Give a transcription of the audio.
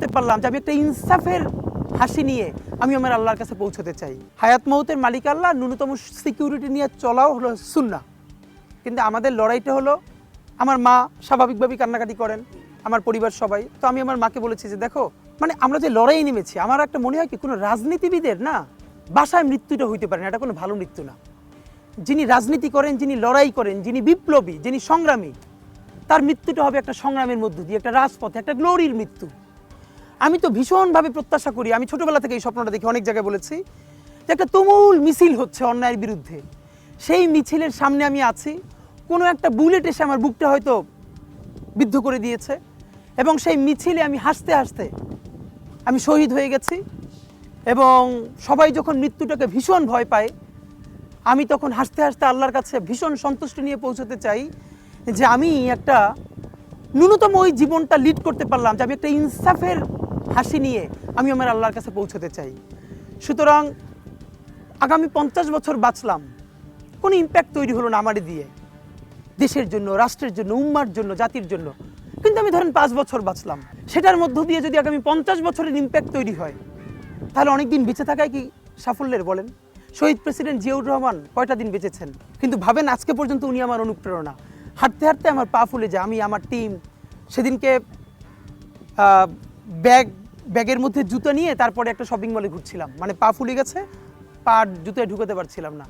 করতে পারলাম যে আমি একটা ইনসাফের হাসি নিয়ে আমি আমার আল্লাহর কাছে পৌঁছতে চাই। হায়াত মৌতের মালিক আল্লাহ, ন্যূনতম সিকিউরিটি নিয়ে চলাও হলো সুন্নাহ। কিন্তু আমাদের লড়াইটা হলো, আমার মা স্বাভাবিকভাবেই কান্নাকাটি করেন, আমার পরিবার সবাই। তো আমি আমার মাকে বলেছি যে দেখো, মানে আমরা যে লড়াই নেমেছি, আমার একটা মনে হয় কি কোনো রাজনীতিবিদের না বাসায় মৃত্যুটা হইতে পারে না, এটা কোনো ভালো মৃত্যু না। যিনি রাজনীতি করেন, যিনি লড়াই করেন, যিনি বিপ্লবী, যিনি সংগ্রামী, তার মৃত্যুটা হবে একটা সংগ্রামের মধ্য দিয়ে, একটা রাজপথে, একটা গ্লোরির মৃত্যু। আমি তো ভীষণভাবে প্রত্যাশা করি, আমি ছোটবেলা থেকে এই স্বপ্নটা দেখি, অনেক জায়গায় বলেছি যে একটা তুমুল মিছিল হচ্ছে অন্যায়ের বিরুদ্ধে, সেই মিছিলের সামনে আমি আছি, কোনো একটা বুলেট এসে আমার বুকটা হয়তো বিদ্ধ করে দিয়েছে, এবং সেই মিছিলে আমি হাসতে হাসতে আমি শহীদ হয়ে গেছি। এবং সবাই যখন মৃত্যুটাকে ভীষণ ভয় পায়, আমি তখন হাসতে হাসতে আল্লাহর কাছে ভীষণ সন্তুষ্টি নিয়ে পৌঁছতে চাই যে আমি একটা ন্যূনতম ওই জীবনটা লিড করতে পারলাম, যে আমি একটা ইনসাফের হাসি নিয়ে আমি আমার আল্লাহর কাছে পৌঁছতে চাই। সুতরাং আগামী 50 বছর বাঁচলাম, কোনো ইম্প্যাক্ট তৈরি হলো না আমারই দিয়ে, দেশের জন্য, রাষ্ট্রের জন্য, উম্মার জন্য, জাতির জন্য। কিন্তু আমি ধরেন 5 বছর বাঁচলাম, সেটার মধ্য দিয়ে যদি আগামী 50 বছরের ইম্প্যাক্ট তৈরি হয়, তাহলে অনেক দিন বেঁচে থাকায় কি সাফল্যের বলেন? শহীদ প্রেসিডেন্ট জিয়াউর রহমান কয়টা দিন বেঁচেছেন, কিন্তু ভাবেন আজকে পর্যন্ত উনি আমার অনুপ্রেরণা। হাঁটতে হাঁটতে আমার পা ফুলে যায়, আমি আমার টিম সেদিনকে ব্যাগের মধ্যে জুতো নিয়ে তারপরে একটা শপিং মলে ঘুরছিলাম, মানে পা ফুলে গেছে, পা জুতোয় ঢুকাতে পারছিলাম না।